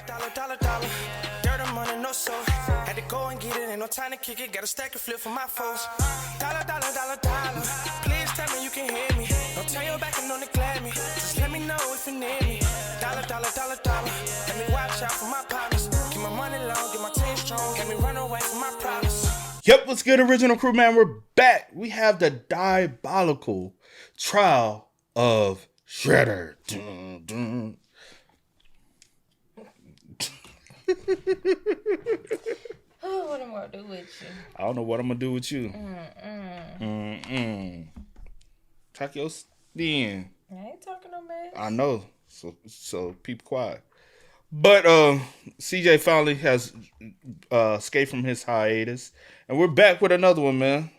dollar. Dirt and money, no soul. Had to go and get it, ain't no time to kick it. Got a stack of flip for my foes. Dollar. Please tell me you can hear me. Don't turn your back and don't neglect me. Just let me know if you need me. Dollar. Let me watch out for my partners. Keep my money long, get my team strong. Let me run away from my problems. Yep, what's good, original crew, man? We're back. We have the Diabolical trial of Shredder. Oh, what am I gonna do with you? I don't know what I'm gonna do with you. Tuck your skin. I ain't talking no mess. I know. So keep quiet. But CJ finally has escaped from his hiatus, and we're back with another one, man.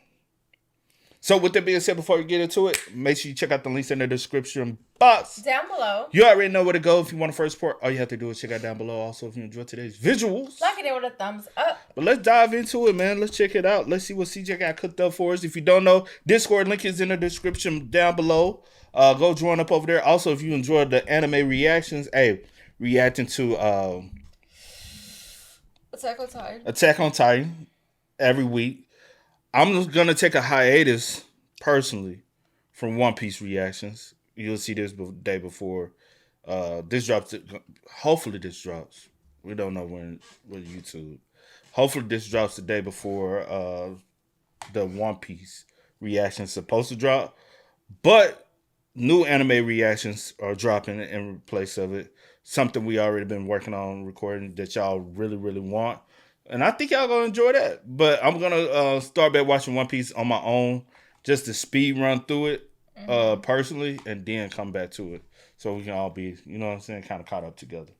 So with that being said, before we get into it, make sure you check out the links in the description box. Down below. You already know where to go if you want to first support. All you have to do is check out down below. Also, if you enjoyed today's visuals. Like it with a thumbs up. But let's dive into it, man. Let's check it out. Let's see what CJ got cooked up for us. If you don't know, Discord link is in the description down below. Go join up over there. Also, if you enjoyed the anime reactions, reacting to Attack on Titan every week. I'm just gonna take a hiatus personally from One Piece reactions. You'll see this day before this drops. Hopefully this drops. We don't know when with YouTube. Hopefully this drops the day before the One Piece reactions supposed to drop. But new anime reactions are dropping in place of it. Something we already been working on recording that y'all really, really want. And I think y'all gonna enjoy that. But I'm gonna start back watching One Piece on my own, just to speed run through it personally, and then come back to it. So we can all be, you know what I'm saying, kind of caught up together.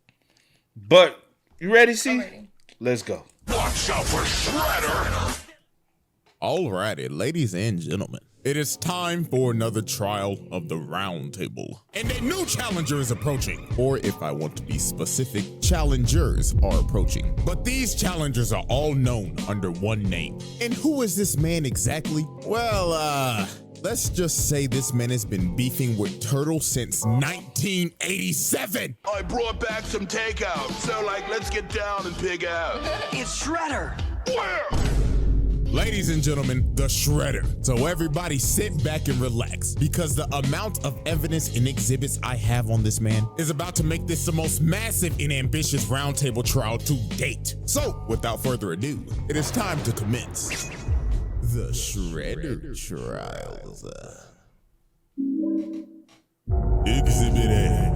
But you ready, C? I'm ready. Let's go. Watch out for Shredder! Alrighty, ladies and gentlemen, it is time for another trial of the round table. And a new challenger is approaching. Or if I want to be specific, challengers are approaching. But these challengers are all known under one name. And who is this man exactly? Well, let's just say this man has been beefing with Turtle since 1987. I brought back some takeout, so let's get down and pig out. It's Shredder. Where? Ladies and gentlemen, the Shredder. So everybody sit back and relax, because the amount of evidence and exhibits I have on this man is about to make this the most massive and ambitious roundtable trial to date. So without further ado, it is time to commence the Shredder trials. Exhibit A.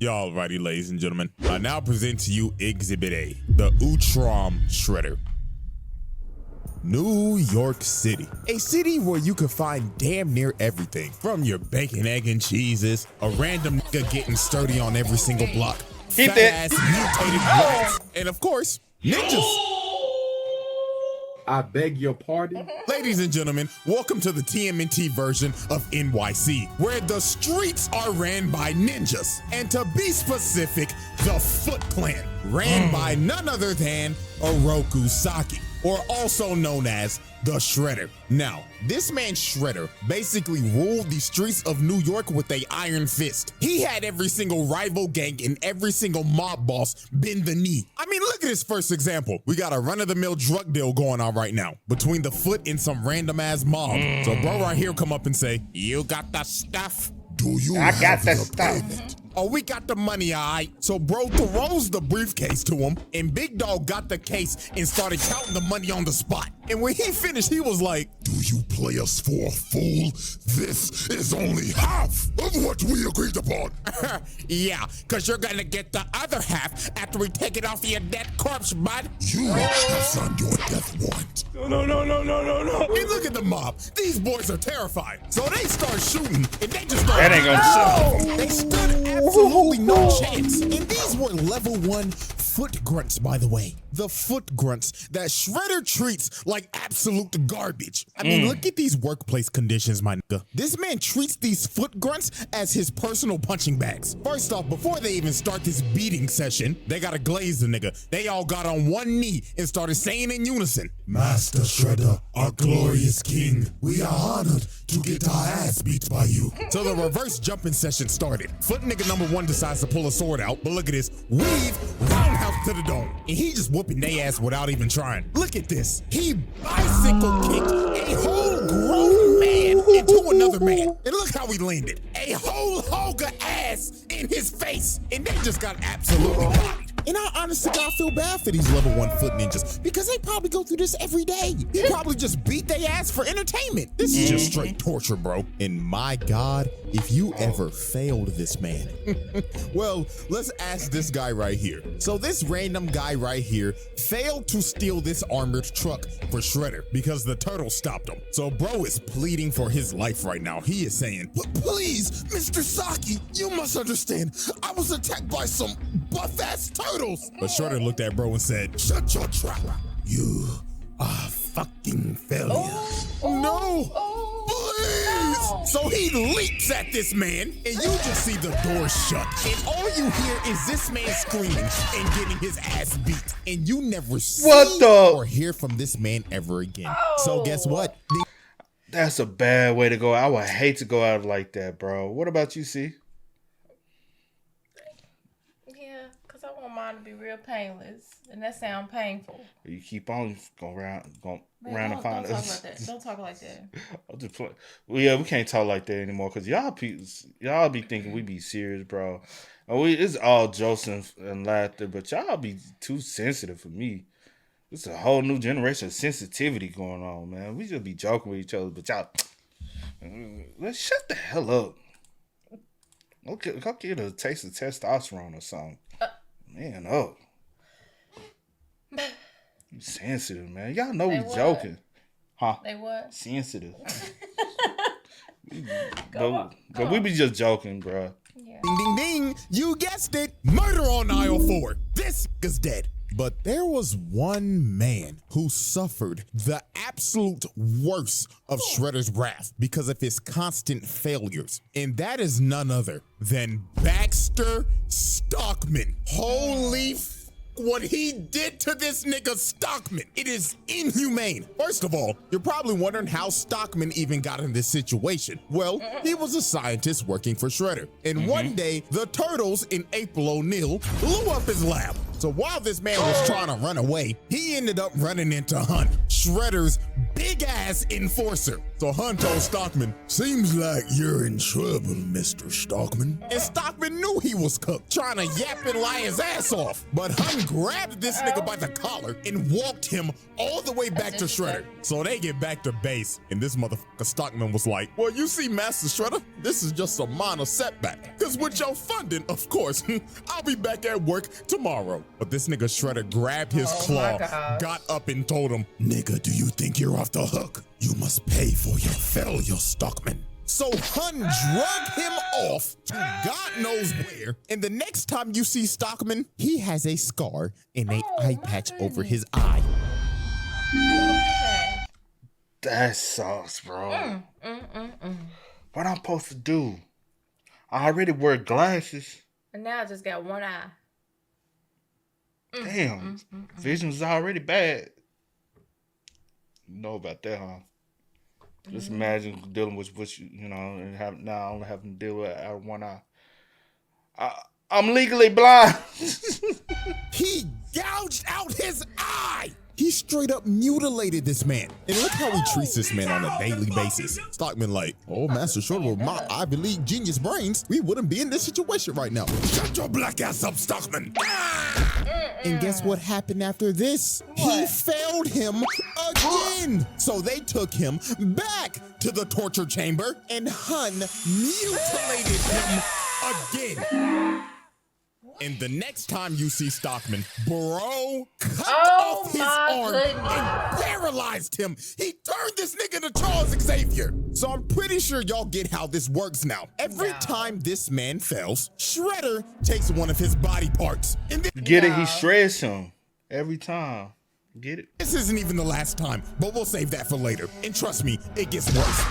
Y'all righty, ladies and gentlemen. I now present to you Exhibit A, the Utrom Shredder. New York City, a city where you can find damn near everything from your bacon, egg, and cheeses, a random nigga getting sturdy on every single block, fat ass mutated blacks, and of course, ninjas. I beg your pardon? Ladies and gentlemen, welcome to the TMNT version of NYC, where the streets are ran by ninjas. And to be specific, the Foot Clan, ran by none other than Oroku Saki, or also known as the Shredder. Now, this man Shredder basically ruled the streets of New York with a iron fist. He had every single rival gang and every single mob boss bend the knee. I mean, look at this first example. We got a run-of-the-mill drug deal going on right now between the Foot and some random-ass mob. So bro right here come up and say, "You got the stuff?" Do you I got have the the stuff. payment? Oh, we got the money, all right. So bro throws the briefcase to him, and Big Dog got the case and started counting the money on the spot. And when he finished, he was like, Do you play us for a fool? This is only half of what we agreed upon. yeah, because you're going to get the other half after we take it off your dead corpse, bud. You have signed your death warrant. No. And look at the mob. These boys are terrified. So they start shooting, and they just start. That ain't gonna They stood absolutely no chance. And these were level 1 foot grunts, by the way. The foot grunts that Shredder treats like absolute garbage. I mean, look at these workplace conditions, my nigga. This man treats these foot grunts as his personal punching bags. First off, before they even start this beating session, they gotta glaze the nigga. They all got on one knee and started saying in unison, Master Shredder, our glorious king, we are honored to get our ass beat by you. So the reverse jumping session started. Foot nigga number one decides to pull a sword out, but look at this. Weave, roundhouse to the dome. And he just whooping they ass without even trying. Look at this. He bicycle kicked a whole grown man into another man. And look how he landed. A whole hog of ass in his face. And they just got absolutely bodied. And I honestly God feel bad for these level 1 foot ninjas because they probably go through this every day. He probably just beat their ass for entertainment. This is just straight torture, bro. And my God, if you ever failed this man. Well, let's ask this guy right here. So this random guy right here failed to steal this armored truck for Shredder because the turtle stopped him. So bro is pleading for his life right now. He is saying, Please, Mr. Saki, you must understand. I was attacked by some buff-ass turtles. But Shredder looked at bro and said, Shut your trap. You are fucking failure. Please! So he leaps at this man, and you just see the door shut. And all you hear is this man screaming and getting his ass beat. And you never see or hear from this man ever again. So guess what? That's a bad way to go. I would hate to go out like that, bro. What about you, C? Yeah, because I want mine to be real painless. And that sound painful. You keep on going round Man, and find don't talk us. like that. Don't talk like that. I'll just play. Well, yeah, we can't talk like that anymore because y'all be thinking we be serious, bro. And it's all jokes and laughter, but y'all be too sensitive for me. It's a whole new generation of sensitivity going on, man. We just be joking with each other, but y'all, let's shut the hell up. Go get a taste of testosterone or something. Man, oh. You sensitive, man. Y'all know we joking. Huh? They what? Sensitive. But we be just joking, bro. Yeah. Ding, ding, ding. You guessed it. Murder on aisle 4. This is dead. But there was one man who suffered the absolute worst of Shredder's wrath because of his constant failures. And that is none other than Baxter Stockman. Holy what he did to this nigga Stockman. It is inhumane. First of all, you're probably wondering how Stockman even got in this situation. Well, he was a scientist working for Shredder. And one day, the turtles in April O'Neil blew up his lab. So while this man was trying to run away, he ended up running into Hunt, Shredder's big-ass enforcer. So Hunt told Stockman, Seems like you're in trouble, Mr. Stockman. and Stockman knew he was cooked, trying to yap and lie his ass off. But Hunt grabbed this nigga by the collar and walked him all the way back to Shredder. So they get back to base, and this motherfucker Stockman was like, well, you see, Master Shredder, this is just a minor setback. Because with your funding, of course, I'll be back at work tomorrow. But this nigga Shredder grabbed his claw, got up and told him, Nigga, do you think you're off the hook? You must pay for your failure, Stockman. So Hun drug him off to God knows where. And the next time you see Stockman, he has a scar and an eye patch over his eye. That sucks, bro. What I'm supposed to do? I already wear glasses. And now I just got one eye. Damn, vision's already bad. You know about that, huh? Just imagine dealing with what you know, and now only having to deal with it out of one eye. I'm legally blind. He gouged out his eye. He straight up mutilated this man. And look how he treats this man on a daily basis. Stockman like, oh, Master Shredder, with my Ivy League genius brains, we wouldn't be in this situation right now. Shut your black ass up, Stockman. And guess what happened after this? He failed him again. So they took him back to the torture chamber and Hun mutilated him again. And the next time you see Stockman, bro cut off his arm and paralyzed him. He turned this nigga into Charles Xavier. So I'm pretty sure y'all get how this works now. Every time this man fails, Shredder takes one of his body parts. And then Get it? He shreds him every time. Get it? this isn't even the last time, but we'll save that for later. And trust me, it gets worse.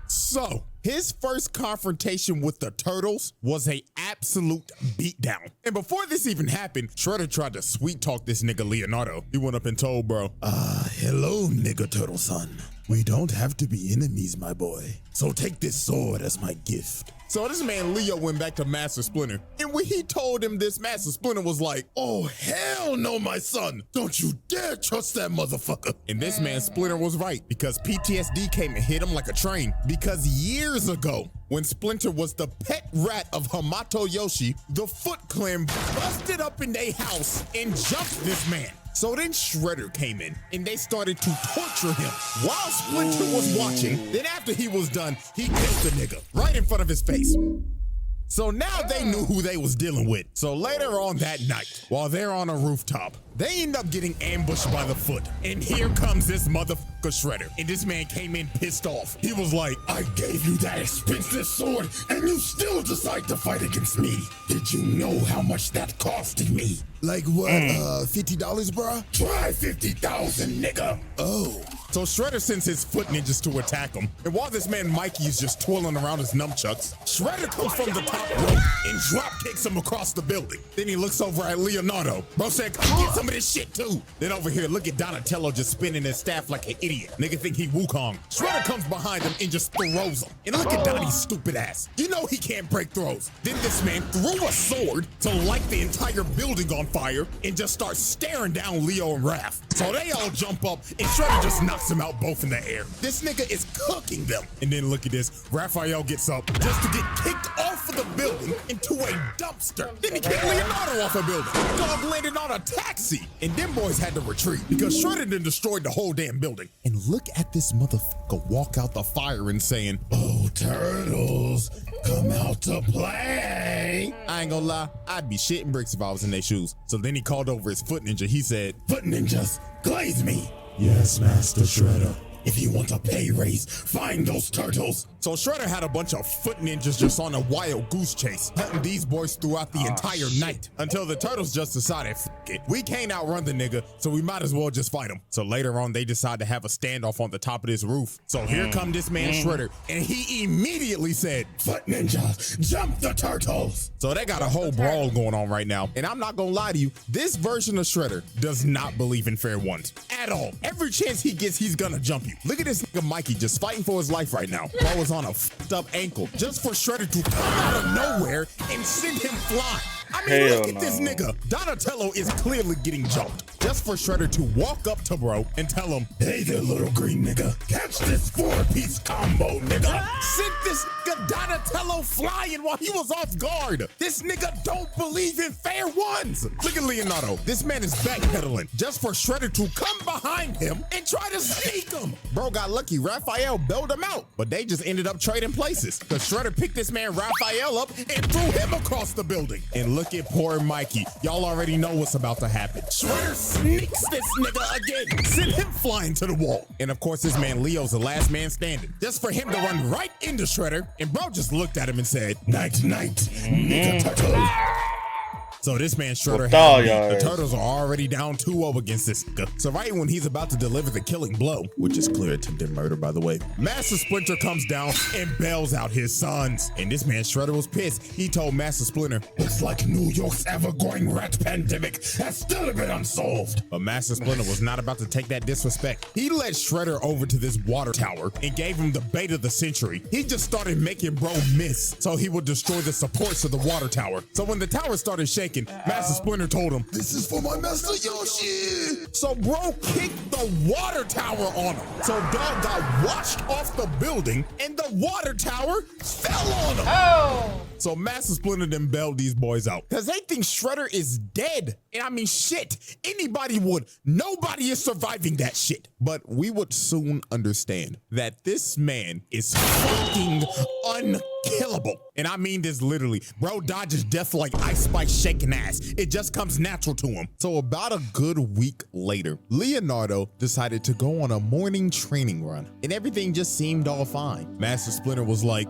So, his first confrontation with the Turtles was a absolute beatdown. And before this even happened, Shredder tried to sweet talk this nigga Leonardo. He went up and told bro, hello, nigga Turtle son. We don't have to be enemies, my boy. So take this sword as my gift. So this man Leo went back to Master Splinter, and when he told him this, Master Splinter was like, oh, hell no, my son. Don't you dare trust that motherfucker. And this man Splinter was right, because PTSD came and hit him like a train. Because years ago, when Splinter was the pet rat of Hamato Yoshi, the Foot Clan busted up in their house and jumped this man. So then Shredder came in, and they started to torture him while Splinter was watching. Then after he was done, he killed the nigga right in front of his face. So now they knew who they was dealing with. So later on that night, while they're on a rooftop, they end up getting ambushed by the Foot. And here comes this motherfucker Shredder. And this man came in pissed off. He was like, I gave you that expensive sword, and you still decide to fight against me. Did you know how much that costed me? Like what, $50, bruh? Try 50,000, nigga. Oh. So Shredder sends his Foot Ninjas to attack him. And while this man Mikey is just twirling around his nunchucks, Shredder comes from the top rope and drop kicks him across the building. Then he looks over at Leonardo. Bro said, get some of this shit too. Then over here, look at Donatello just spinning his staff like an idiot. Nigga think he Wukong. Shredder comes behind him and just throws him. And look at Donnie's stupid ass. You know he can't break throws. Then this man threw a sword to light the entire building on fire and just starts staring down Leo and Raph. So they all jump up and Shredder just knocks them out both in the air. This nigga is cooking them. And then look at this. Raphael gets up just to get kicked off of the building into a dumpster. Then he kicked Leonardo off a building. Dog landed on a taxi. And them boys had to retreat because Shredder done destroyed the whole damn building. And look at this motherfucker walk out the fire and saying, oh, turtles, come out to play. I ain't gonna lie, I'd be shitting bricks if I was in their shoes. So then he called over his Foot Ninja. He said, Foot Ninjas, glaze me. Yes, Master Shredder. If you want a pay raise, find those turtles. So Shredder had a bunch of Foot Ninjas just on a wild goose chase, hunting these boys throughout the entire night until the turtles just decided, F it, we can't outrun the nigga, so we might as well just fight him. So later on, they decide to have a standoff on the top of this roof. So here come this man Shredder, and he immediately said, Foot Ninja, jump the turtles. So they got a whole brawl going on right now. And I'm not gonna lie to you, this version of Shredder does not believe in fair ones at all. Every chance he gets, he's gonna jump you. Look at this nigga Mikey just fighting for his life right now. Bro was on a f***ed up ankle just for Shredder to come out of nowhere and send him flying. I mean, look at this nigga. Donatello is clearly getting jumped just for Shredder to walk up to bro and tell him, hey there, little green nigga. Catch this 4-piece combo, nigga. Sent this nigga Donatello flying while he was off guard. This nigga don't believe in fair ones. Look at Leonardo. This man is backpedaling just for Shredder to come behind him and try to sneak him. Bro got lucky. Raphael bailed him out, but they just ended up trading places. Because Shredder picked this man Raphael up and threw him across the building. And look at poor Mikey. Y'all already know what's about to happen. Shredder sneaks this nigga again. Send him flying to the wall. And of course, this man Leo's the last man standing. Just for him to run right into Shredder. And bro just looked at him and said, night, night, nigga turtle. So this man Shredder the turtles are already down 2-0 against this nigga. So right when he's about to deliver the killing blow, which is clear attempted murder by the way, Master Splinter comes down and bails out his sons. And this man Shredder was pissed. He told Master Splinter, it's like New York's ever-growing rat pandemic has still been unsolved. But Master Splinter was not about to take that disrespect. He led Shredder over to this water tower and gave him the bait of the century. He just started making bro miss so he would destroy the supports of the water tower. So when the tower started shaking, Master Splinter told him, this is for my Master Yoshi. So bro kicked the water tower on him. So dog got washed off the building and the water tower fell on him. Oh. So Master Splinter then bailed these boys out because they think Shredder is dead. And I mean, shit, anybody would. Nobody is surviving that shit. But we would soon understand that this man is fucking unkillable. And I mean this literally. Bro dodges death like Ice Spice shaking ass. It just comes natural to him. So about a good week later, Leonardo decided to go on a morning training run. And everything just seemed all fine. Master Splinter was like,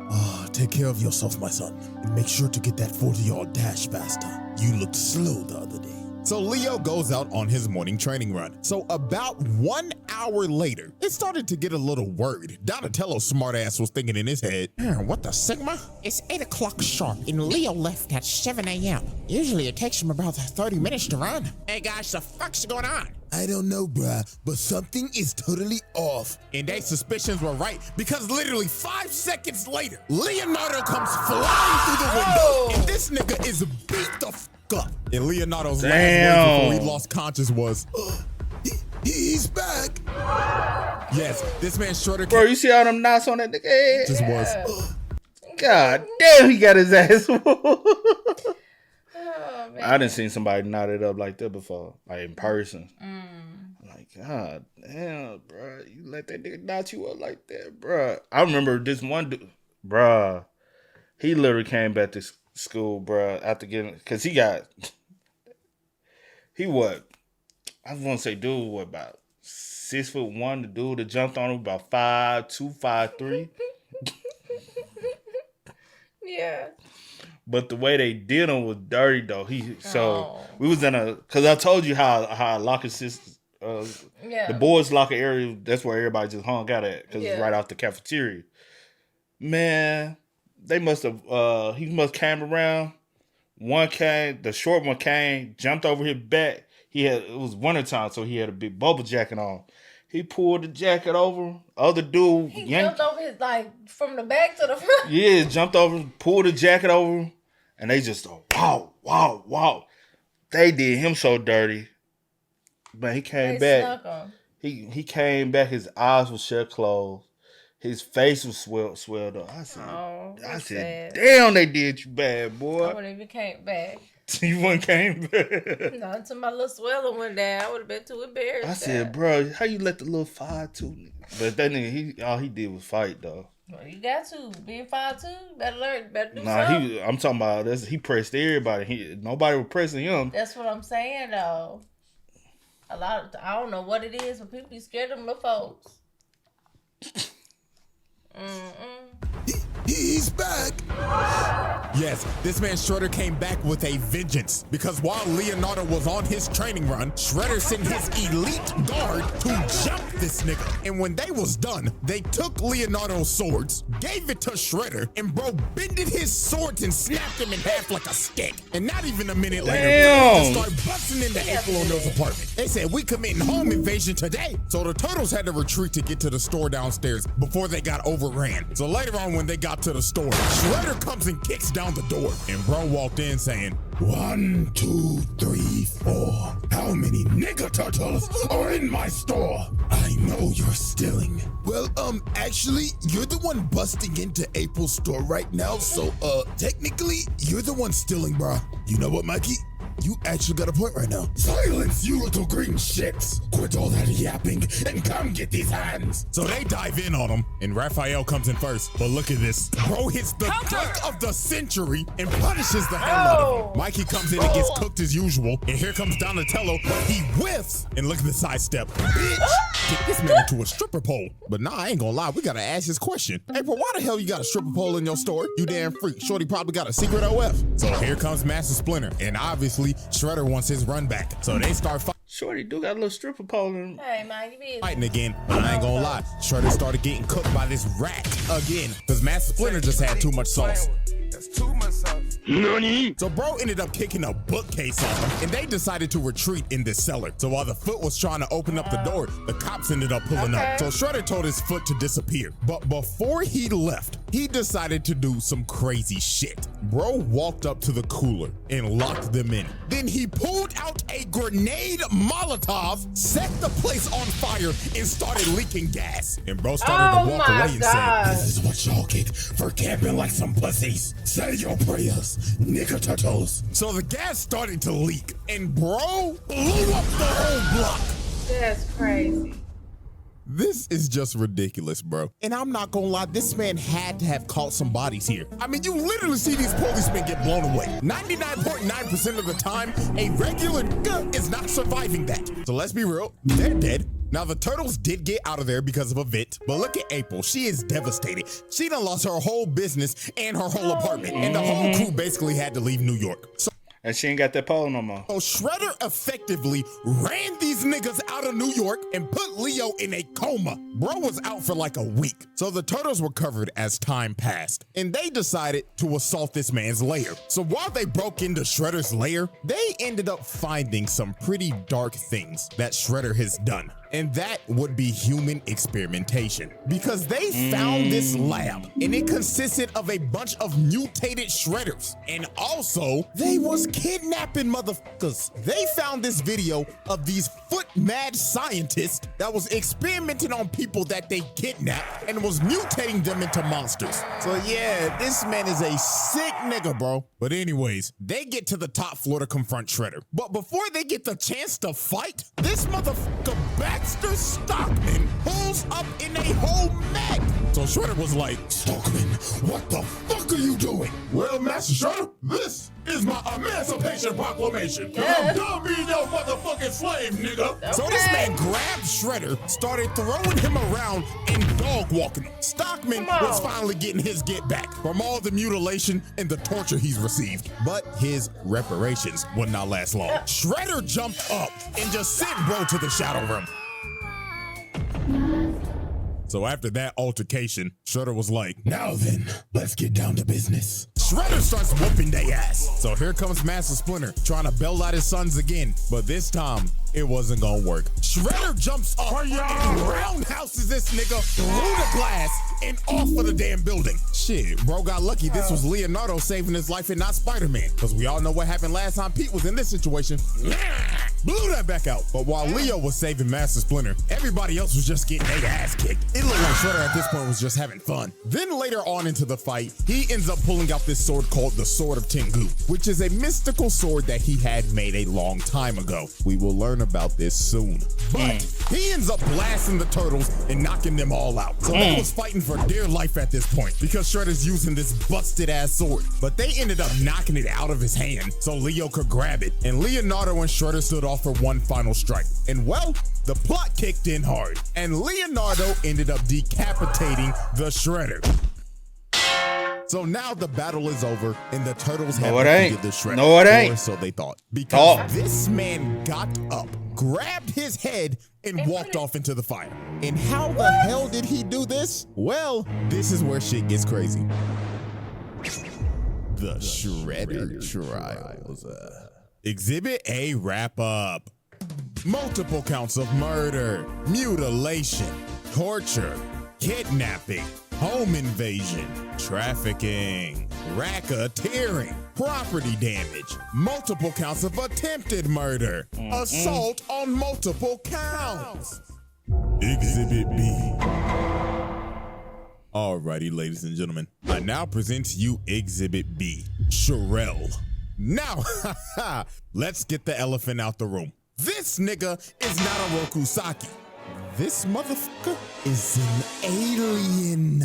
take care of yourself, my son. And make sure to get that 40-yard dash faster. You looked slow the other day. So Leo goes out on his morning training run. So about 1 hour later, it started to get a little worried. Donatello's smartass was thinking in his head, what the Sigma? It's 8 o'clock sharp and Leo left at 7 a.m. Usually it takes him about 30 minutes to run. Hey guys, the fuck's going on? I don't know, bruh, but something is totally off. And their suspicions were right because literally 5 seconds later, Leonardo comes flying through the window and this nigga is beat the fuck up. And Leonardo's last words before he lost conscious was, he's back. Yes, this man Shredder. Bro, you see all them knots on that nigga head? Just was. God damn, he got his ass. Oh, man. I didn't see somebody knot it up like that before, like in person. Like, God damn, bro, you let that nigga knot you up like that, bro. I remember this one dude, bro. He literally came back to school, bro, after getting, cause he what? I want to say, dude, what about 6'1"? The dude that jumped on him about 5'2", 5'3". Yeah. But the way they did him was dirty though. We was in cause I told you how locker system, the boys' locker area. That's where everybody just hung out at, cause it's right off the cafeteria. Man, they must have. He must came around. The short one came, jumped over his back. It was wintertime, so he had a big bubble jacket on. He pulled the jacket over. Other dude, jumped over his, like, from the back to the front. Yeah, jumped over, pulled the jacket over, and they just wow. They did him so dirty. But he came back. He came back. His eyes were shut closed. His face was swelled up. I said, damn, they did you bad, boy. I wouldn't even came back. You wouldn't came back. Not until my little swelling went down. I would have been too embarrassed. I said, bro, how you let the little 5'2"? But that nigga, all he did was fight, though. Well, you got to. Being 5'2", better learn, better do something. I'm talking about this. He pressed everybody. Nobody was pressing him. That's what I'm saying, though. I don't know what it is, but people be scared of them little folks. He's back. Yes, this man Shredder came back with a vengeance because while Leonardo was on his training run, Shredder sent his elite guard to jump this nigga. And when they was done, they took Leonardo's swords, gave it to Shredder, and bro bended his swords and snapped him in half like a stick. And not even a minute later, they started busting into Apollo's apartment. They said, we committing home invasion today. So the Turtles had to retreat to get to the store downstairs before they got overran. So later on when they got to the store, Shredder comes and kicks down the door. And bro walked in saying, 1, 2, 3, 4. How many nigga turtles are in my store? I know you're stealing. Well, actually, you're the one busting into April's store right now, so, technically, you're the one stealing, bruh. You know what, Mikey? You actually got a point right now. Silence, you little green shits. Quit all that yapping and come get these hands. So they dive in on him, and Raphael comes in first. But look at this. Bro hits the dunk of the century and punishes the hell out of him. Mikey comes in and gets cooked as usual. And here comes Donatello. He whiffs. And look at the sidestep. Bitch, get this man into a stripper pole. But nah, I ain't gonna lie. We gotta ask this question. April, why the hell you got a stripper pole in your store? You damn freak. Shorty probably got a secret OF. So here comes Master Splinter. And obviously, Shredder wants his run back. So they start fighting. Shorty do got a little stripper pole in him. Hey, man, you busy. Fighting again, but I ain't gonna lie. Shredder started getting cooked by this rat again, because Master Splinter just had too much sauce. That's too much sauce. Nani? So bro ended up kicking a bookcase on him, and they decided to retreat in this cellar. So while the foot was trying to open up the door, the cops ended up pulling up. So Shredder told his foot to disappear. But before he left, he decided to do some crazy shit. Bro walked up to the cooler and locked them in. Then he pulled out a grenade Molotov, set the place on fire, and started leaking gas. And bro started to walk away and said, "This is what y'all get for camping like some pussies. Say your prayers, nigga turtles." So the gas started to leak, and bro blew up the whole block. That's crazy. This is just ridiculous, bro. And I'm not gonna lie, this man had to have caught some bodies here. I mean, you literally see these policemen get blown away. 99.9% of the time, a regular nigga is not surviving that. So let's be real, they're dead. Now, the turtles did get out of there because of a vent, but look at April. She is devastated. She done lost her whole business and her whole apartment, and the whole crew basically had to leave New York. And she ain't got that pole no more. So Shredder effectively ran these niggas out of New York and put Leo in a coma. Bro was out for like a week. So the turtles recovered as time passed, and they decided to assault this man's lair. So while they broke into Shredder's lair, they ended up finding some pretty dark things that Shredder has done. And that would be human experimentation. Because they found this lab, and it consisted of a bunch of mutated Shredders. And also, they was kidnapping motherfuckers. They found this video of these foot mad scientists that was experimenting on people that they kidnapped and was mutating them into monsters. So yeah, this man is a sick nigga, bro. But anyways, they get to the top floor to confront Shredder. But before they get the chance to fight, this motherfucker Baxter Stockman pulls up in a whole mech. So Shredder was like, "Stockman, what the fuck are you doing?" "Well, Master Shredder, this is my Emancipation Proclamation. I'm done being your motherfucking slave, nigga." Okay. So this man grabbed Shredder, started throwing him around and dog walking him. Stockman was finally getting his get back from all the mutilation and the torture he's received. But his reparations would not last long. Shredder jumped up and just sent bro to the shadow room. So after that altercation, Shredder was like, "Now then, let's get down to business." Shredder starts whooping they ass. So here comes Master Splinter trying to bail out his sons again. But this time, it wasn't gonna work. Shredder jumps up and roundhouses this nigga through the glass and off of the damn building. Shit, bro got lucky this was Leonardo saving his life and not Spider-Man. Because we all know what happened last time Pete was in this situation. Blew that back out. But while Leo was saving Master Splinter, everybody else was just getting their ass kicked. It looked like Shredder at this point was just having fun. Then later on into the fight, he ends up pulling out this sword called the Sword of Tengu, which is a mystical sword that he had made a long time ago. We will learn about this soon. But he ends up blasting the turtles and knocking them all out. So they was fighting for dear life at this point because Shredder's using this busted ass sword. But they ended up knocking it out of his hand so Leo could grab it. And Leonardo and Shredder stood off for one final strike. And well, the plot kicked in hard. And Leonardo ended up decapitating the Shredder. So now the battle is over and the turtles have defeated the Shredder. No, it ain't. Or so they thought. Because this man got up, grabbed his head, and walked off into the fire. And how the hell did he do this? Well, this is where shit gets crazy. The Shredder Trials. Exhibit A wrap up. Multiple counts of murder, mutilation, torture, kidnapping, home invasion, trafficking, racketeering, property damage, multiple counts of attempted murder, assault on multiple counts. Exhibit B. Alrighty, ladies and gentlemen, I now present to you Exhibit B, Sherelle. Now, let's get the elephant out the room. This nigga is not a Rokusaki. This motherfucker is an alien.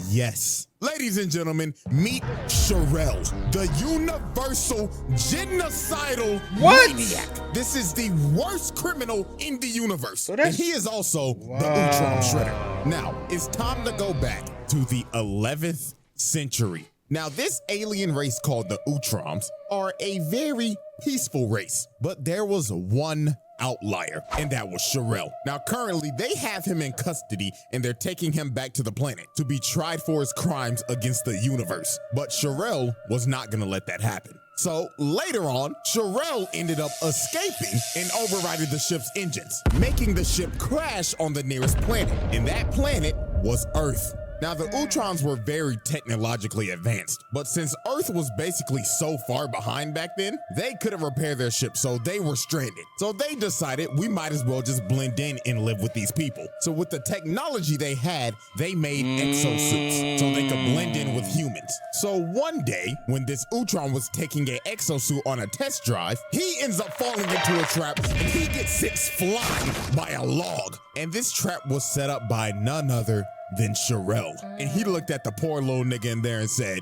Yes. Ladies and gentlemen, meet Sherelle, the universal genocidal maniac. This is the worst criminal in the universe. And he is also the Utrom Shredder. Now, it's time to go back to the 11th century. Now, this alien race called the Utroms are a very peaceful race, but there was one outlier, and that was Sherelle. Now, currently, they have him in custody, and they're taking him back to the planet to be tried for his crimes against the universe. But Sherelle was not gonna let that happen. So later on, Sherelle ended up escaping and overriding the ship's engines, making the ship crash on the nearest planet, and that planet was Earth. Now, the Utroms were very technologically advanced, but since Earth was basically so far behind back then, they couldn't repair their ship, so they were stranded. So they decided we might as well just blend in and live with these people. So with the technology they had, they made exosuits so they could blend in with humans. So one day, when this Utrom was taking an exosuit on a test drive, he ends up falling into a trap and he gets sent flying by a log. And this trap was set up by none other than Sherelle. And he looked at the poor little nigga in there and said,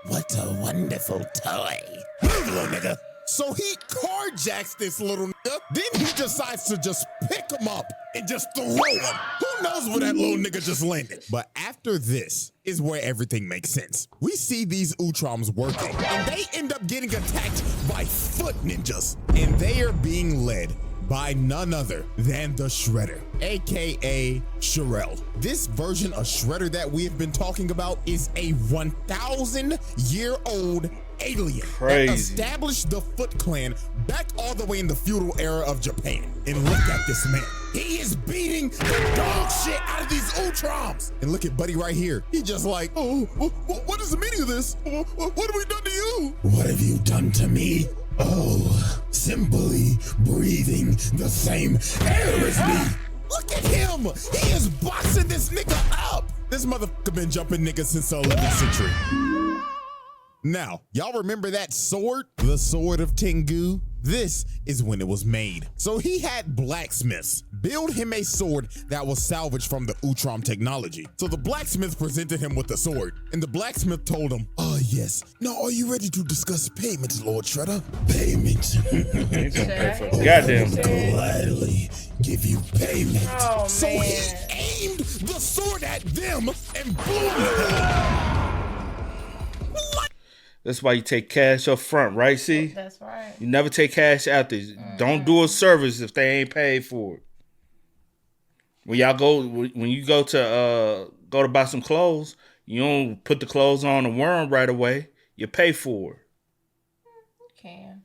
"What a wonderful toy. Move, little nigga." So he carjacks this little nigga. Then he decides to just pick him up and just throw him. Who knows where that little nigga just landed? But after this is where everything makes sense. We see these Utroms working, and they end up getting attacked by foot ninjas. And they are being led by none other than the Shredder, aka Sherelle. This version of Shredder that we have been talking about is a 1,000-year-old alien that established the Foot Clan back all the way in the feudal era of Japan. And look at this man. He is beating the dog shit out of these Utroms. And look at Buddy right here. He just like, oh, what is the meaning of this? What have we done to you? What have you done to me? Oh, simply breathing the same air as me. Look at him. He is boxing this nigga up. This motherfucker been jumping niggas since the 11th century. Now, y'all remember that sword? The Sword of Tengu? This is when it was made. So he had blacksmiths build him a sword that was salvaged from the Utrom technology. So the blacksmith presented him with the sword, and the blacksmith told him, yes. Now, are you ready to discuss payment, Lord Shredder? Payment. Goddamn. Gladly give you payment. Oh, so man. he aimed the sword at them and blew them. That's why you take cash up front, right? See, That's right. you never take cash after. Don't do a service if they ain't paid for it. When you go to buy some clothes, you don't put the clothes on and wear them right away. You pay for it. You can.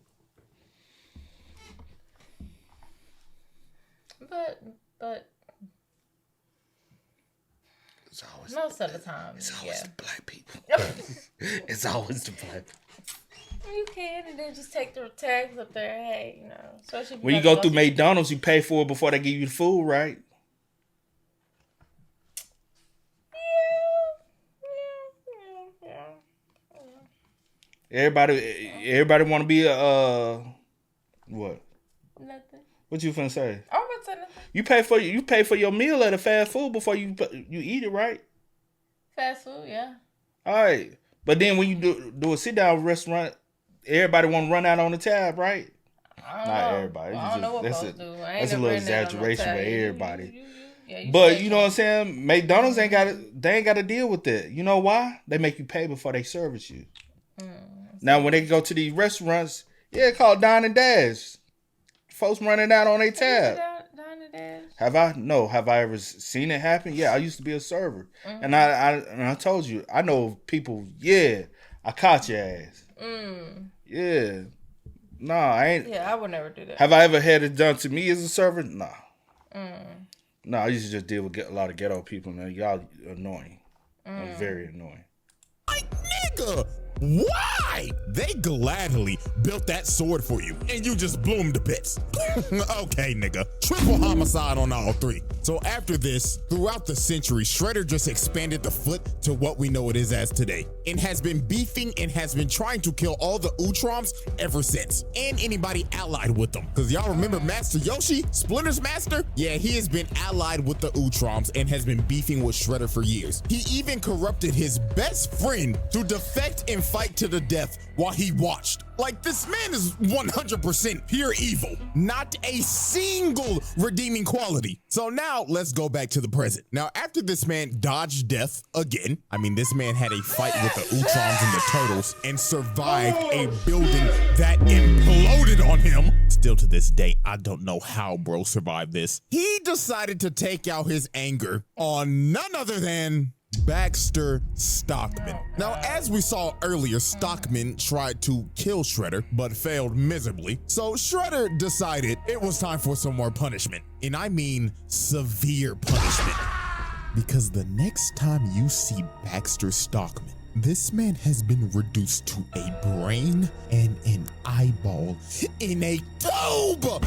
But It's always most of the time, the black people. It's always the black people. You can, and then just take the tags up there. Hey, especially When you go through McDonald's, you pay for it before they give you the food, right? Yeah. Everybody want to be a what? Nothing. What you finna say? I'm about to say nothing. You pay for your meal at a fast food before you eat it, right? Fast food, yeah. All right, but then when you do a sit down restaurant, everybody want to run out on the tab, right? Not everybody. I don't know what folks do. That's a little exaggeration with everybody. You But you know what I'm saying? McDonald's ain't got to deal with that. You know why? They make you pay before they service you. Now when they go to these restaurants, called Dine and Dash. Folks running out on their tab. Dine and Dash? Have I ever seen it happen? Yeah, I used to be a server, and I told you I know people. Yeah, I caught your ass. Yeah, nah, I ain't. Yeah, I would never do that. Have I ever had it done to me as a server? Nah. No, I used to just deal with a lot of ghetto people, man. Y'all annoying. Very annoying. Like, nigga, why? They gladly built that sword for you, and you just blew them to bits. Okay, nigga. Triple homicide on all three. So after this, throughout the century, Shredder just expanded the Foot to what we know it is as today, and has been beefing and has been trying to kill all the Utroms ever since, and anybody allied with them. Because y'all remember Master Yoshi, Splinter's master? Yeah, he has been allied with the Utroms and has been beefing with Shredder for years. He even corrupted his best friend to defect and fight to the death while he watched. Like, this man is 100% pure evil. Not a single redeeming quality. So now let's go back to the present. Now, after this man dodged death again, this man had a fight with the Utroms and the Turtles and survived a building that imploded on him. Still to this day, I don't know how bro survived this. He decided to take out his anger on none other than Baxter Stockman. Now, as we saw earlier, Stockman tried to kill Shredder, but failed miserably. So Shredder decided it was time for some more punishment. And I mean severe punishment. because the next time you see Baxter Stockman, this man has been reduced to a brain and an eyeball in a tube.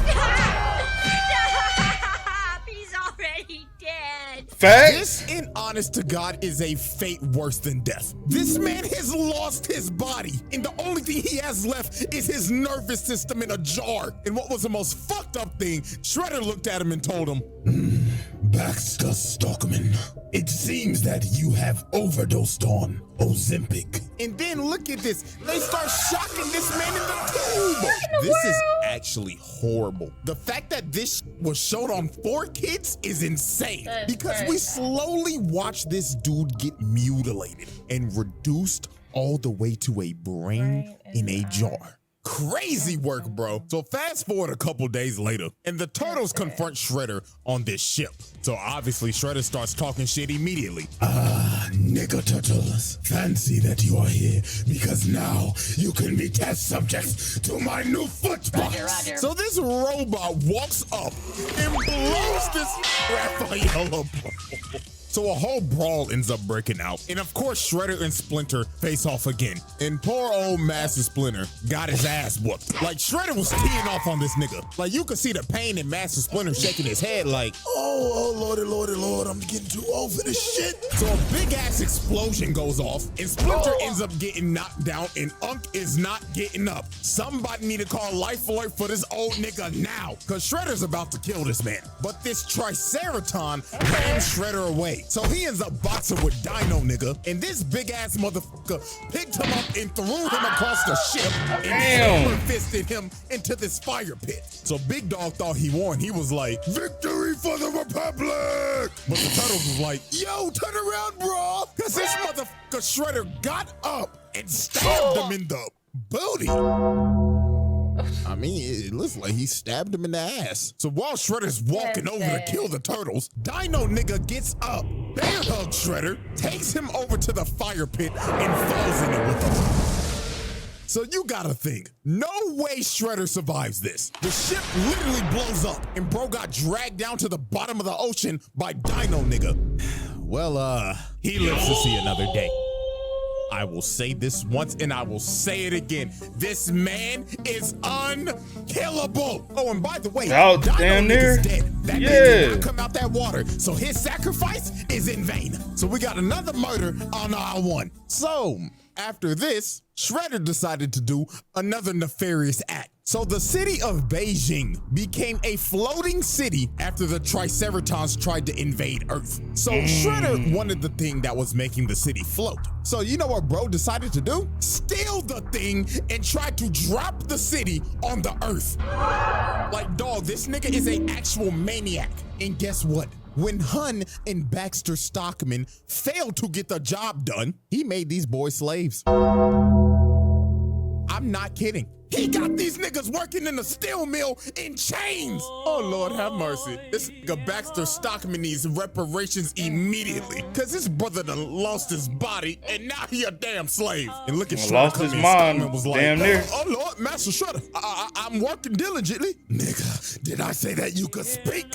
He's already dead. Facts. This, in honest to God, is a fate worse than death. This man has lost his body, and the only thing he has left is his nervous system in a jar. And what was the most fucked up thing, Shredder looked at him and told him, Baxter Stockman, it seems that you have overdosed on Ozempic. and then look at this. They start shocking this man in the tube. This is actually horrible. The fact that this was showed on 4Kids is insane That's because right. we slowly watch this dude get mutilated and reduced all the way to a brain in a jar. Crazy work, bro. So fast forward a couple days later, and the Turtles confront Shredder on this ship. So obviously Shredder starts talking shit immediately. Nigga Turtles, fancy that you are here because now you can be test subjects to my new foot box. So this robot walks up and blows this Raphael up. So a whole brawl ends up breaking out. And of course, Shredder and Splinter face off again. And poor old Master Splinter got his ass whooped. Like, Shredder was teeing off on this nigga. Like, you could see the pain in Master Splinter shaking his head like, Oh, Lord, I'm getting too old for this shit. so a big ass explosion goes off, and Splinter ends up getting knocked down, and Unk is not getting up. Somebody need to call Life Alert for this old nigga now, cause Shredder's about to kill this man. But this Triceraton rams Shredder away. So he ends up boxing with Dino nigga, and this big ass motherfucker picked him up and threw him across the ship and hammer fisted him into this fire pit. So Big Dog thought he won. He was like, Victory for the Republic! but the Turtles was like, yo, turn around, bro. Cause this motherfucker Shredder got up and stabbed him in the booty. I mean, it looks like he stabbed him in the ass. So while Shredder's walking over to kill the Turtles, Dino nigga gets up, bear hugs Shredder, takes him over to the fire pit, and falls in it with him. So you gotta think, no way Shredder survives this. The ship literally blows up, and bro got dragged down to the bottom of the ocean by Dino nigga. Well, he lives to see another day. I will say this once and I will say it again. This man is unkillable. Oh, and by the way, Oh, Dino damn near. nigga's dead. That man did not come out that water, so his sacrifice is in vain. So we got another murder on aisle one. So after this, Shredder decided to do another nefarious act. So the city of Beijing became a floating city after the Triceratons tried to invade Earth. So Shredder wanted the thing that was making the city float. So you know what bro decided to do? Steal the thing and try to drop the city on the Earth. Like, dog, this nigga is an actual maniac. And guess what? When Hun and Baxter Stockman failed to get the job done, he made these boys slaves. I'm not kidding. He got these niggas working in a steel mill in chains. Oh, Lord, have mercy. This nigga Baxter Stockman needs reparations immediately, because his brother done lost his body, and now he a damn slave. And look at Shredder lost come his in, mind, Stockman was like, damn near. Oh, Lord, Master Shredder, I'm working diligently. Nigga, did I say that you could speak?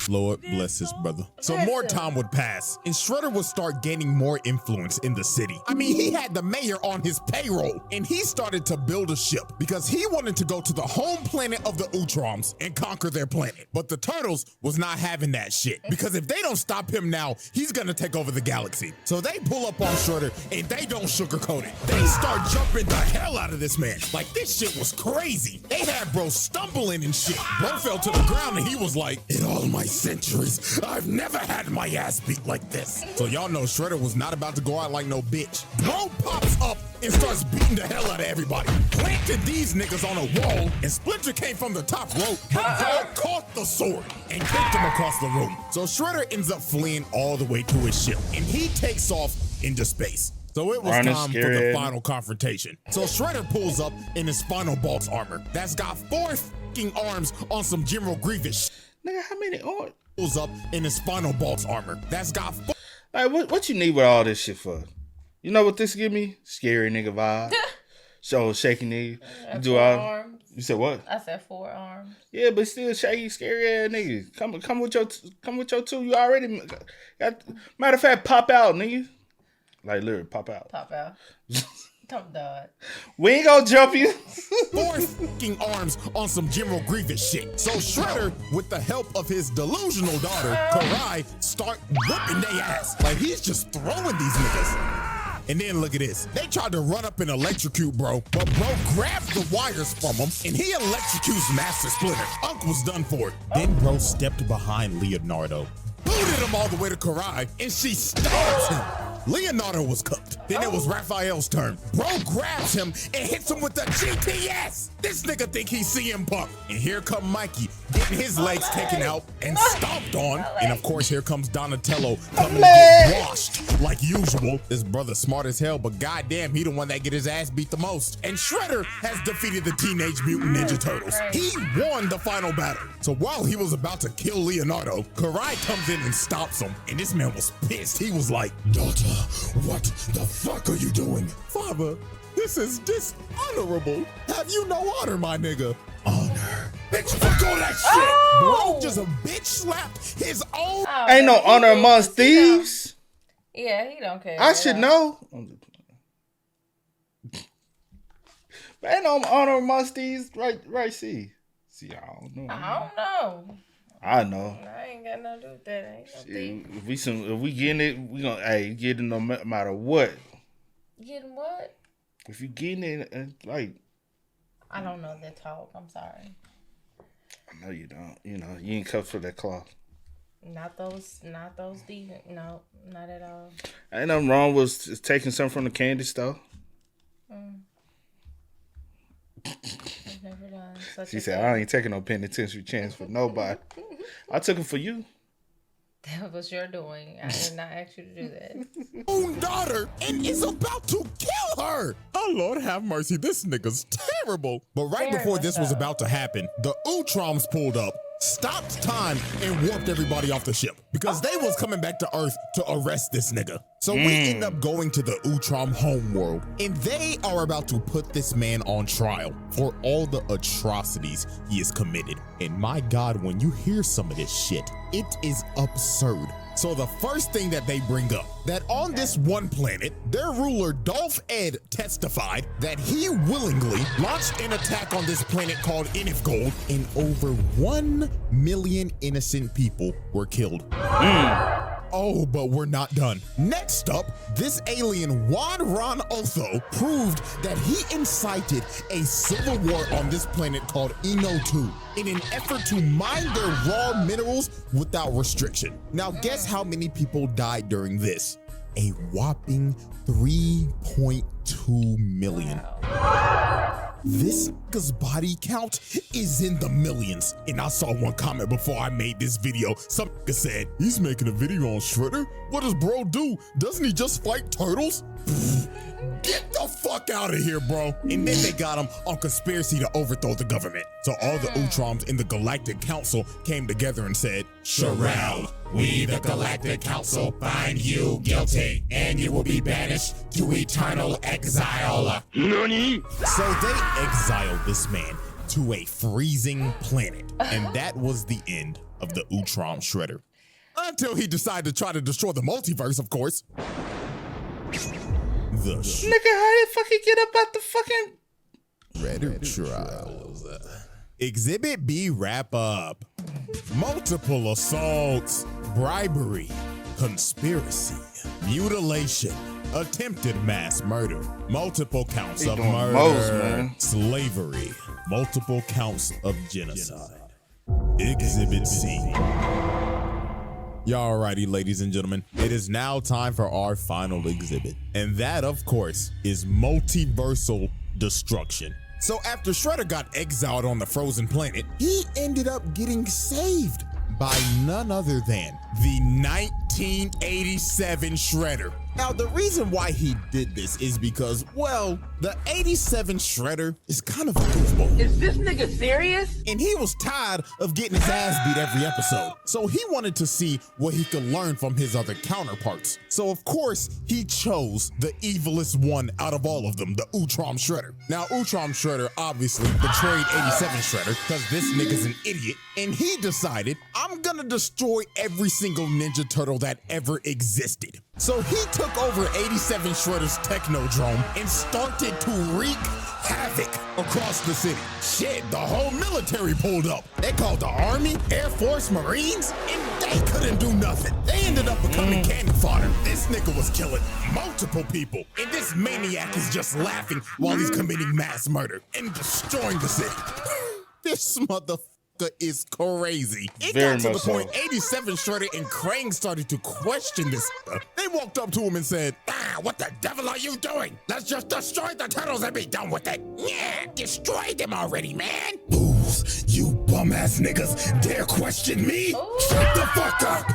Lord bless his brother. So more time would pass, and Shredder would start gaining more influence in the city. I mean, he had the mayor on his payroll, and he started to build a ship because he wanted to go to the home planet of the Utroms and conquer their planet. But the Turtles was not having that shit, because if they don't stop him now, he's gonna take over the galaxy. So they pull up on Shredder, and they don't sugarcoat it. They start jumping the hell out of this man. Like, this shit was crazy. They had bro stumbling and shit. Bro fell to the ground, and he was like, In all my centuries, I've never had my ass beat like this. so y'all know Shredder was not about to go out like no bitch. Bro pops up and starts beating the hell out of everybody. Planted these niggas on a wall, and Splinter came from the top rope, but Dog caught the sword and kicked him across the room. So Shredder ends up fleeing all the way to his ship, and he takes off into space. So it was Running time for scared. the final confrontation. So Shredder pulls up in his final boss armor that's got 4 fucking arms on some General Grievous. Nigga, how many on? Pulls up in his final boss armor that's got Like, what you need with all this shit for? You know what this give me? Scary nigga vibe. So shaking knees. You do all. You said what? I said 4 arms. Yeah, but still shaggy, scary ass nigga. Come with your 2. You already got. Matter of fact, pop out, nigga. Like literally, pop out. Pop out. Come dog. We ain't gonna jump you. 4 fucking arms on some General Grievous shit. So Shredder, with the help of his delusional daughter, Karai, start whooping their ass. Like he's just throwing these niggas. And then look at this. They tried to run up and electrocute bro, but bro grabs the wires from him and he electrocutes Master Splinter. Unc was done for. Then bro stepped behind Leonardo, booted him all the way to Karai, and she stabs him. Leonardo was cooked. Then it was Raphael's turn. Bro grabs him and hits him with the GPS. This nigga think he's CM Punk. And here come Mikey, getting his legs taken out and stomped on. And of course, here comes Donatello coming to get washed like usual. This brother smart as hell, but goddamn, he the one that get his ass beat the most. And Shredder has defeated the Teenage Mutant Ninja Turtles. He won the final battle. So while he was about to kill Leonardo, Karai comes in and stops him. And this man was pissed. He was like, Daughter, what the fuck are you doing? Father, this is dishonorable. Have you no honor, my nigga? Honor. Bitch, fuck all that shit. Bro just a bitch slapped his own. Ain't no honor amongst thieves. Yeah, he don't care. I should know. But ain't no honor amongst thieves, right? See, I don't know. I don't know. I know. I ain't got nothing to do with that. Ain't no thief. If we getting it, we gonna get it no matter what. Getting what? If you getting it, like. I don't know that talk. I'm sorry. I know you don't. You know, you ain't cut for that cloth. Not those decent. No, not at all. Ain't nothing wrong with taking something from the candy store. I've never done such She a said, thing. I ain't taking no penitentiary chance for nobody. I took it for you. That was your doing. I did not ask you to do that. Own daughter and is about to kill her. Oh, Lord have mercy. This nigga's terrible. But right Very before this much was so. about to happen, the Utroms pulled up, stopped time, and warped everybody off the ship because they was coming back to Earth to arrest this nigga. So we end up going to the Utrom homeworld, and they are about to put this man on trial for all the atrocities he has committed. And my God, when you hear some of this shit, it is absurd. So the first thing that they bring up, that on this one planet, their ruler Dolph Ed testified that he willingly launched an attack on this planet called Inifgold, and over 1 million innocent people were killed. Oh, but we're not done. Next up, this alien Juan Ron Otho proved that he incited a civil war on this planet called Eno 2 in an effort to mine their raw minerals without restriction. Now guess how many people died during this? A whopping 3.2 million. This nigga's body count is in the millions. And I saw one comment before I made this video. Some nigga said, he's making a video on Shredder? What does bro do? Doesn't he just fight turtles? Get the fuck out of here, bro. And then they got him on conspiracy to overthrow the government. So all the Utroms in the Galactic Council came together and said, Sherelle, we the Galactic Council find you guilty and you will be banished to eternal exile. NANI? So they exiled this man to a freezing planet. And that was the end of the Utrom Shredder. Until he decided to try to destroy the multiverse, of course. The Nigga, how the fuck he get up out the fucking Shredder trials. Exhibit B wrap up. Multiple assaults, bribery, conspiracy, mutilation, attempted mass murder, multiple counts He of doing murder, most, man. slavery, multiple counts of genocide. Exhibit C. Y'all righty, ladies and gentlemen, it is now time for our final exhibit. And that, of course, is multiversal destruction. So after Shredder got exiled on the frozen planet, he ended up getting saved by none other than the 1987 Shredder. Now, the reason why he did this is because, well, the 87 Shredder is kind of a goofball. Is this nigga serious? And he was tired of getting his ass beat every episode. So he wanted to see what he could learn from his other counterparts. So of course, he chose the evilest one out of all of them, the Utrom Shredder. Now, Utrom Shredder obviously betrayed 87 Shredder because this nigga's an idiot. And he decided, I'm gonna destroy every single Ninja Turtle that ever existed. So he took over 87 Shredder's Technodrome and started to wreak havoc across the city. Shit, the whole military pulled up. They called the Army, Air Force, Marines, and they couldn't do nothing. They ended up becoming cannon fodder. This nigga was killing multiple people, and this maniac is just laughing while he's committing mass murder and destroying the city. This motherfucker is crazy. It got to the point 87 Shredder and Krang started to question this. They walked up to him and said, what the devil are you doing? Let's just destroy the turtles and be done with it. Yeah, destroy them already, man. Fools, you bum-ass niggas dare question me? Shut the fuck up!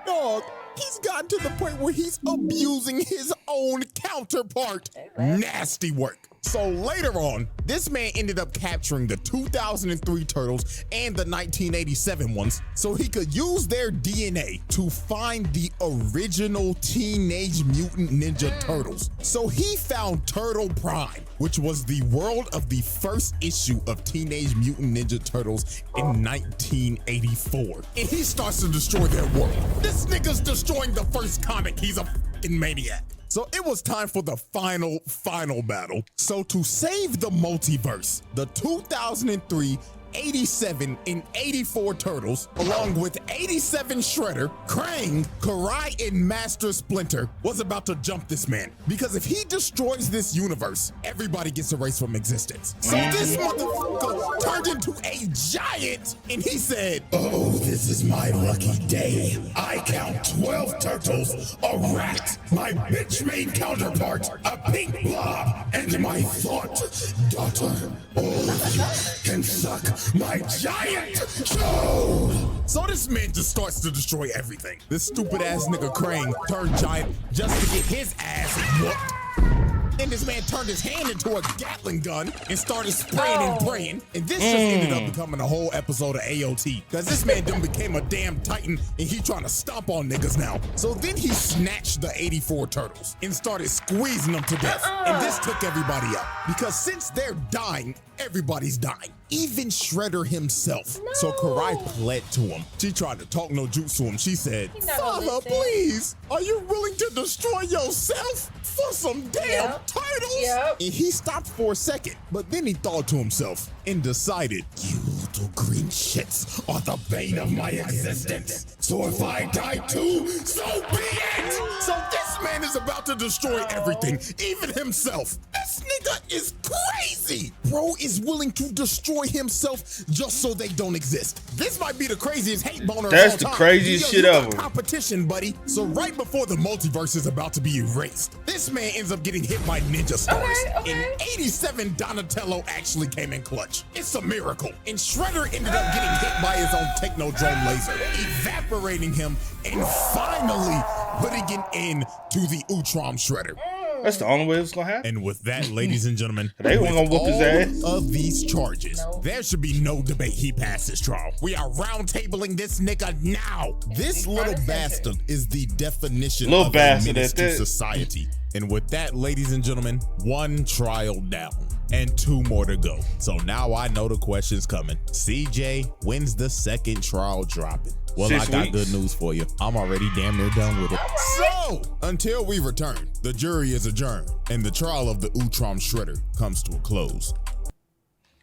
Dog, he's gotten to the point where he's abusing his own counterpart. Nasty work. So later on, this man ended up capturing the 2003 turtles and the 1987 ones so he could use their DNA to find the original Teenage Mutant Ninja Turtles. So he found Turtle Prime, which was the world of the first issue of Teenage Mutant Ninja Turtles in 1984. And he starts to destroy their world. This nigga's destroying the first comic. He's a fucking maniac. So it was time for the final battle. So to save the multiverse, the 2003, 87, and 84 Turtles, along with 87 Shredder, Krang, Karai, and Master Splinter, was about to jump this man. Because if he destroys this universe, everybody gets erased from existence. So this motherfucker turned into a giant, and he said, oh, this is my lucky day. I count 12 turtles, a rat, my bitch-made counterpart, a pink blob, and my thought daughter. All of you can suck my giant show! So this man just starts to destroy everything. This stupid ass nigga Krang turned giant just to get his ass whooped. And this man turned his hand into a Gatling gun and started spraying and praying. And this just ended up becoming a whole episode of AOT. Cause this man done became a damn titan and he trying to stomp on niggas now. So then he snatched the 84 turtles and started squeezing them to death. And this took everybody out. Because since they're dying, everybody's dying. Even Shredder himself. No. So Karai pled to him. She tried to talk no jutsu to him. She said, Father, please, are you willing to destroy yourself for some damn turtles? Yep. And he stopped for a second, but then he thought to himself and decided, you little green shits are the bane of my existence. So if I die too, so be it! So this man is about to destroy everything, even himself. This nigga is crazy. Bro is willing to destroy himself just so they don't exist. This might be the craziest hate boner That's of all the time. craziest shit ever. Competition, buddy. So right before the multiverse is about to be erased, this man ends up getting hit by ninja stars. And 87 Donatello actually came in clutch. It's a miracle. And Shredder ended up getting hit by his own Technodrome laser, evaporating him and finally putting an end to the Utrom Shredder. That's the only way it's gonna happen. And with that, ladies and gentlemen, they weren't gonna whoop his ass. Of these charges, there should be no debate he passes trial. We are round-tabling this nigga now. This little bastard is the definition of a menace to society. And with that, ladies and gentlemen, one trial down and two more to go. So now I know the question's coming. CJ, when's the second trial dropping? Well, I got good news for you. I'm already damn near done with it. So, until we return, the jury is adjourned, and the trial of the Utrom Shredder comes to a close.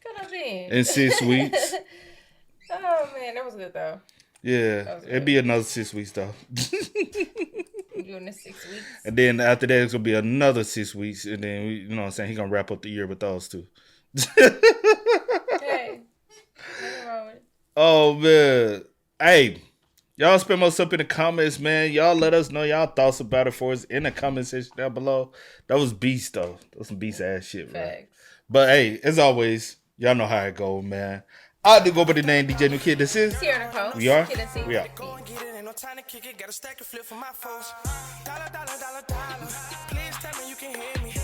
Could have been. In 6 weeks. Oh, man, that was good, though. Yeah, it'd be another 6 weeks, though. Doing this 6 weeks. And then after that, it's going to be another 6 weeks, and then, you know what I'm saying, he's going to wrap up the year with those two. Hey, nothing wrong with it. Oh, man. Hey, y'all spend most up in the comments, man. Y'all let us know y'all thoughts about it for us in the comment section down below. That was beast, though. That was some beast ass shit, man. But hey, as always, y'all know how it go, man. I do go by the name DJ New Kid. This is. Here, we are. We are. no time to kick it. Got a stack and flip for my foes. Dollar, dollar, dollar, dollar. Please tell me you can hear me.